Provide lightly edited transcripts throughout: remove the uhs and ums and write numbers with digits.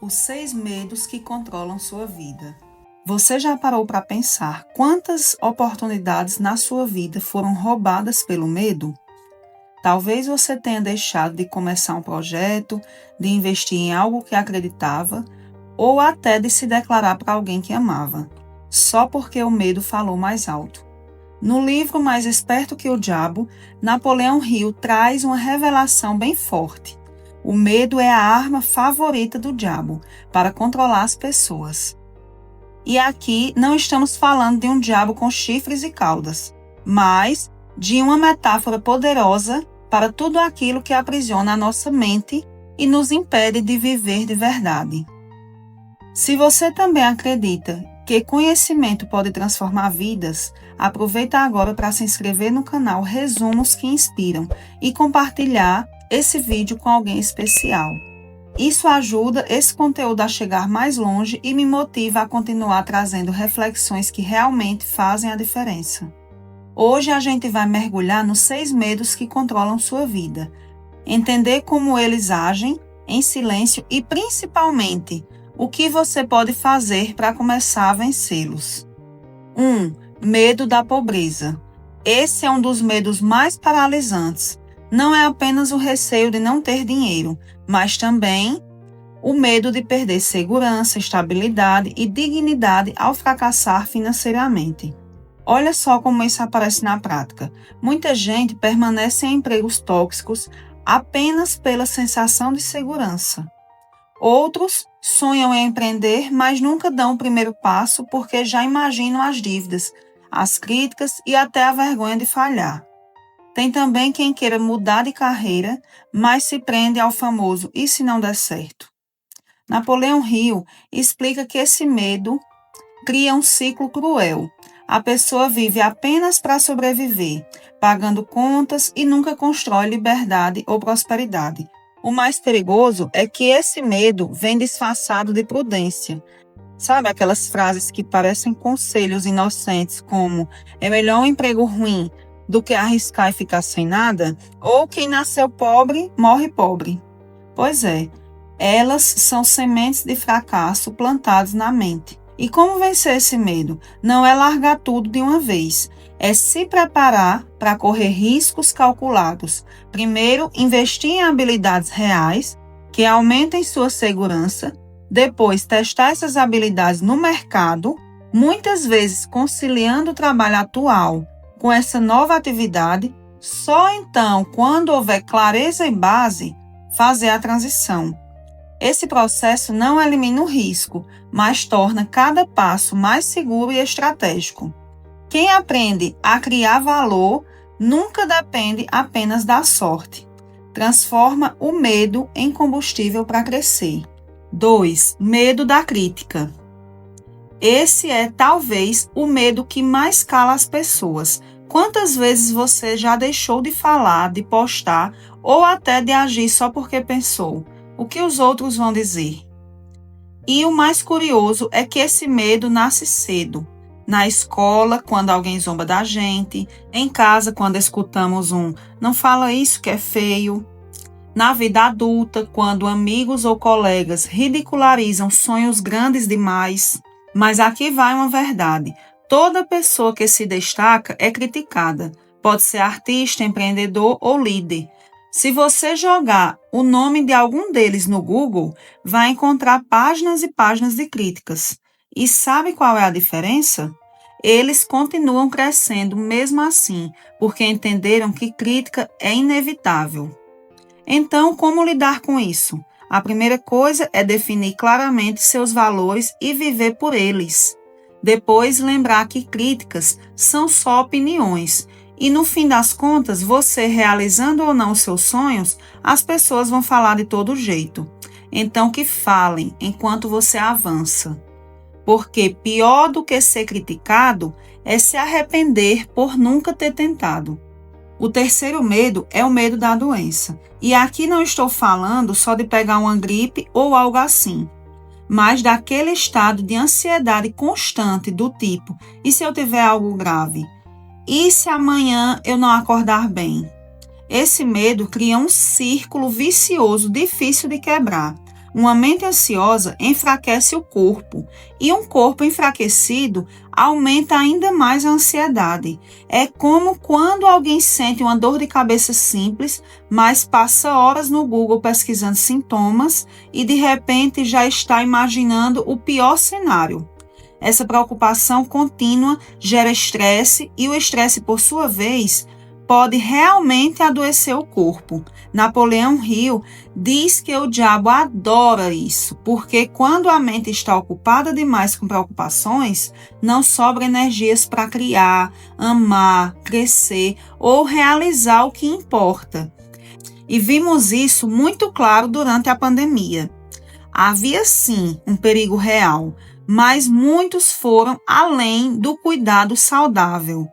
Os 6 medos que controlam sua vida. Você já parou para pensar quantas oportunidades na sua vida foram roubadas pelo medo? Talvez você tenha deixado de começar um projeto, de investir em algo que acreditava, ou até de se declarar para alguém que amava, só porque o medo falou mais alto. No livro Mais Esperto que o Diabo, Napoleão Hill traz uma revelação bem forte. O medo é a arma favorita do diabo para controlar as pessoas. E aqui não estamos falando de um diabo com chifres e caudas, mas de uma metáfora poderosa para tudo aquilo que aprisiona a nossa mente e nos impede de viver de verdade. Se você também acredita que conhecimento pode transformar vidas, aproveita agora para se inscrever no canal Resumos que Inspiram e compartilhar esse vídeo com alguém especial. Isso ajuda esse conteúdo a chegar mais longe e me motiva a continuar trazendo reflexões que realmente fazem a diferença. Hoje a gente vai mergulhar nos 6 medos que controlam sua vida, entender como eles agem em silêncio e principalmente o que você pode fazer para começar a vencê-los. 1. Medo da pobreza. Esse é um dos medos mais paralisantes. Não é apenas o receio de não ter dinheiro, mas também o medo de perder segurança, estabilidade e dignidade ao fracassar financeiramente. Olha só como isso aparece na prática. Muita gente permanece em empregos tóxicos apenas pela sensação de segurança. Outros sonham em empreender, mas nunca dão o primeiro passo porque já imaginam as dívidas, as críticas e até a vergonha de falhar. Tem também quem queira mudar de carreira, mas se prende ao famoso "e se não der certo?". Napoleão Hill explica que esse medo cria um ciclo cruel. A pessoa vive apenas para sobreviver, pagando contas e nunca constrói liberdade ou prosperidade. O mais perigoso é que esse medo vem disfarçado de prudência. Sabe aquelas frases que parecem conselhos inocentes como "é melhor um emprego ruim do que arriscar e ficar sem nada", ou "quem nasceu pobre, morre pobre". Pois é, elas são sementes de fracasso plantadas na mente. E como vencer esse medo? Não é largar tudo de uma vez, é se preparar para correr riscos calculados. Primeiro, investir em habilidades reais que aumentem sua segurança. Depois, testar essas habilidades no mercado, muitas vezes conciliando o trabalho atual com essa nova atividade. Só então, quando houver clareza e base, fazer a transição. Esse processo não elimina o risco, mas torna cada passo mais seguro e estratégico. Quem aprende a criar valor nunca depende apenas da sorte. Transforma o medo em combustível para crescer. 2. Medo da crítica. Esse é talvez o medo que mais cala as pessoas. Quantas vezes você já deixou de falar, de postar ou até de agir só porque pensou: o que os outros vão dizer? E o mais curioso é que esse medo nasce cedo. Na escola, quando alguém zomba da gente, em casa, quando escutamos um "não fala isso que é feio", na vida adulta, quando amigos ou colegas ridicularizam sonhos grandes demais. Mas aqui vai uma verdade: toda pessoa que se destaca é criticada. Pode ser artista, empreendedor ou líder. Se você jogar o nome de algum deles no Google, vai encontrar páginas e páginas de críticas. E sabe qual é a diferença? Eles continuam crescendo mesmo assim, porque entenderam que crítica é inevitável. Então, como lidar com isso? A primeira coisa é definir claramente seus valores e viver por eles. Depois, lembrar que críticas são só opiniões. E no fim das contas, você realizando ou não os seus sonhos, as pessoas vão falar de todo jeito. Então que falem enquanto você avança. Porque pior do que ser criticado é se arrepender por nunca ter tentado. O terceiro medo é o medo da doença. E aqui não estou falando só de pegar uma gripe ou algo assim, mas daquele estado de ansiedade constante do tipo: e se eu tiver algo grave? E se amanhã eu não acordar bem? Esse medo cria um círculo vicioso difícil de quebrar. Uma mente ansiosa enfraquece o corpo, e um corpo enfraquecido aumenta ainda mais a ansiedade. É como quando alguém sente uma dor de cabeça simples, mas passa horas no Google pesquisando sintomas e de repente já está imaginando o pior cenário. Essa preocupação contínua gera estresse e o estresse, por sua vez, pode realmente adoecer o corpo. Napoleão Hill diz que o diabo adora isso, porque quando a mente está ocupada demais com preocupações, não sobra energias para criar, amar, crescer ou realizar o que importa. E vimos isso muito claro durante a pandemia. Havia sim um perigo real, mas muitos foram além do cuidado saudável.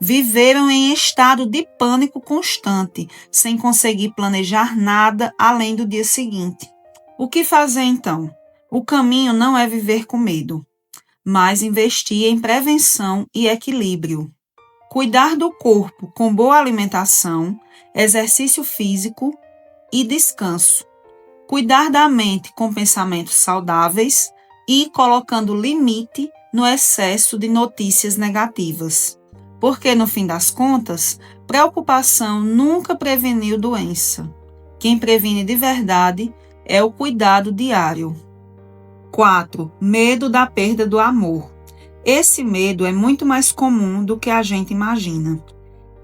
Viveram em estado de pânico constante, sem conseguir planejar nada além do dia seguinte. O que fazer então? O caminho não é viver com medo, mas investir em prevenção e equilíbrio. Cuidar do corpo com boa alimentação, exercício físico e descanso. Cuidar da mente com pensamentos saudáveis e colocando limite no excesso de notícias negativas. Porque, no fim das contas, preocupação nunca preveniu doença. Quem previne de verdade é o cuidado diário. 4. Medo da perda do amor. Esse medo é muito mais comum do que a gente imagina.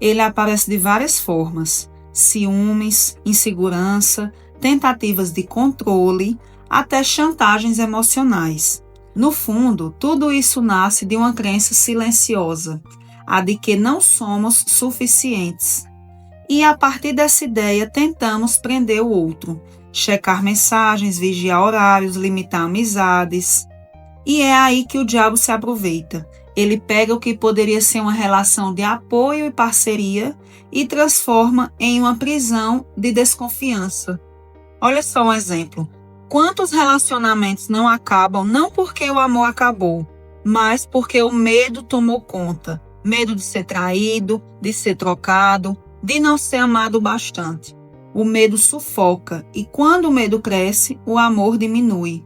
Ele aparece de várias formas: ciúmes, insegurança, tentativas de controle, até chantagens emocionais. No fundo, tudo isso nasce de uma crença silenciosa, a de que não somos suficientes. E a partir dessa ideia tentamos prender o outro, checar mensagens, vigiar horários, limitar amizades. E é aí que o diabo se aproveita. Ele pega o que poderia ser uma relação de apoio e parceria e transforma em uma prisão de desconfiança. Olha só um exemplo. Quantos relacionamentos não acabam não porque o amor acabou, mas porque o medo tomou conta? Medo de ser traído, de ser trocado, de não ser amado bastante. O medo sufoca e quando o medo cresce, o amor diminui.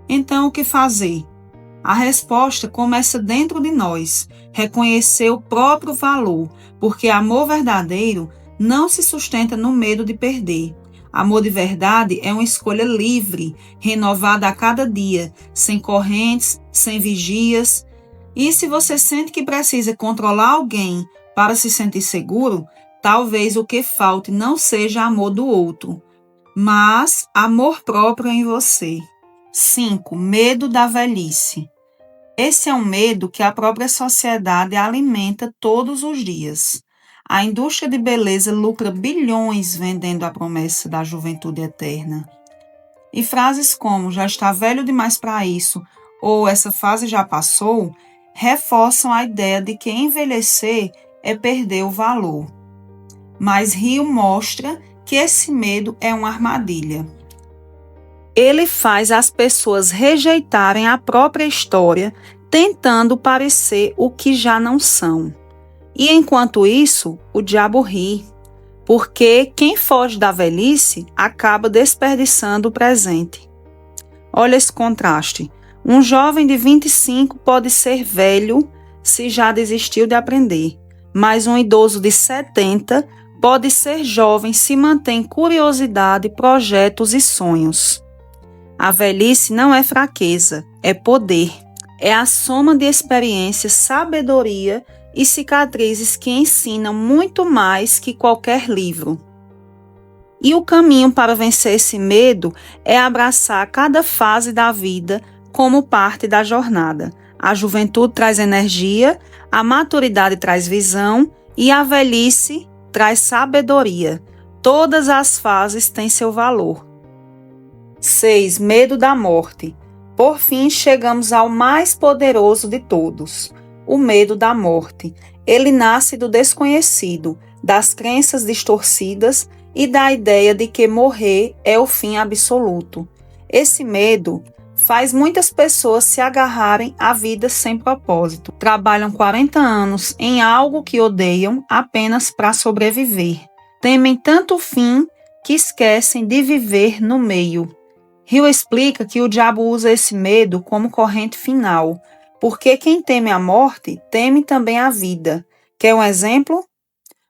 Então, o que fazer? A resposta começa dentro de nós, reconhecer o próprio valor, porque amor verdadeiro não se sustenta no medo de perder. Amor de verdade é uma escolha livre, renovada a cada dia, sem correntes, sem vigias. E se você sente que precisa controlar alguém para se sentir seguro, talvez o que falte não seja amor do outro, mas amor próprio em você. 5. Medo da velhice. Esse é um medo que a própria sociedade alimenta todos os dias. A indústria de beleza lucra bilhões vendendo a promessa da juventude eterna. E frases como "já está velho demais para isso" ou "essa fase já passou" reforçam a ideia de que envelhecer é perder o valor. Mas Hill mostra que esse medo é uma armadilha. Ele faz as pessoas rejeitarem a própria história, tentando parecer o que já não são. E enquanto isso, o diabo ri, porque quem foge da velhice acaba desperdiçando o presente. Olha esse contraste. Um jovem de 25 pode ser velho se já desistiu de aprender, mas um idoso de 70 pode ser jovem se mantém curiosidade, projetos e sonhos. A velhice não é fraqueza, é poder. É a soma de experiências, sabedoria e cicatrizes que ensinam muito mais que qualquer livro. E o caminho para vencer esse medo é abraçar cada fase da vida como parte da jornada. A juventude traz energia, a maturidade traz visão e a velhice traz sabedoria. Todas as fases têm seu valor. 6. Medo da morte. Por fim, chegamos ao mais poderoso de todos, o medo da morte. Ele nasce do desconhecido, das crenças distorcidas e da ideia de que morrer é o fim absoluto. Esse medo faz muitas pessoas se agarrarem à vida sem propósito. Trabalham 40 anos em algo que odeiam apenas para sobreviver. Temem tanto o fim que esquecem de viver no meio. Hill explica que o diabo usa esse medo como corrente final, porque quem teme a morte, teme também a vida. Quer um exemplo?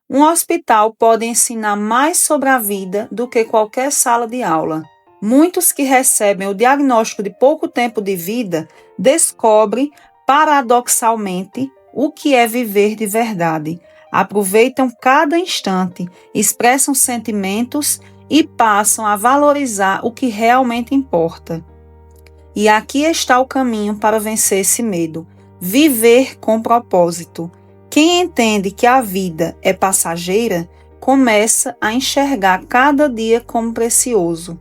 Um hospital pode ensinar mais sobre a vida do que qualquer sala de aula. Muitos que recebem o diagnóstico de pouco tempo de vida descobrem, paradoxalmente, o que é viver de verdade. Aproveitam cada instante, expressam sentimentos e passam a valorizar o que realmente importa. E aqui está o caminho para vencer esse medo: viver com propósito. Quem entende que a vida é passageira, começa a enxergar cada dia como precioso.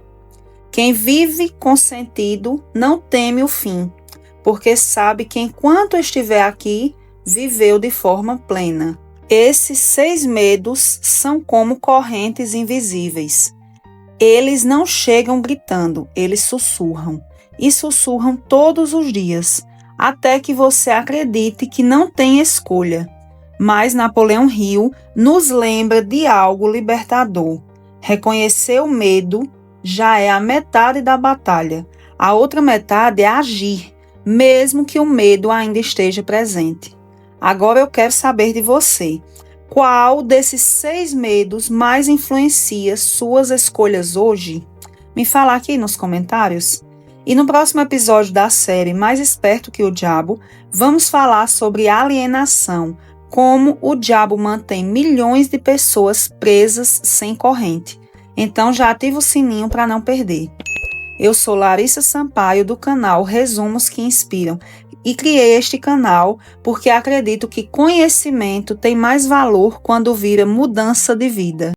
Quem vive com sentido não teme o fim, porque sabe que enquanto estiver aqui, viveu de forma plena. Esses 6 medos são como correntes invisíveis. Eles não chegam gritando, eles sussurram. E sussurram todos os dias, até que você acredite que não tem escolha. Mas Napoleão Hill nos lembra de algo libertador. Reconhecer o medo já é a metade da batalha. A outra metade é agir, mesmo que o medo ainda esteja presente. Agora eu quero saber de você. Qual desses 6 medos mais influencia suas escolhas hoje? Me fala aqui nos comentários. E no próximo episódio da série Mais Esperto que o Diabo, vamos falar sobre alienação, como o diabo mantém milhões de pessoas presas sem corrente. Então já ativa o sininho para não perder. Eu sou Larissa Sampaio, do canal Resumos que Inspiram, e criei este canal porque acredito que conhecimento tem mais valor quando vira mudança de vida.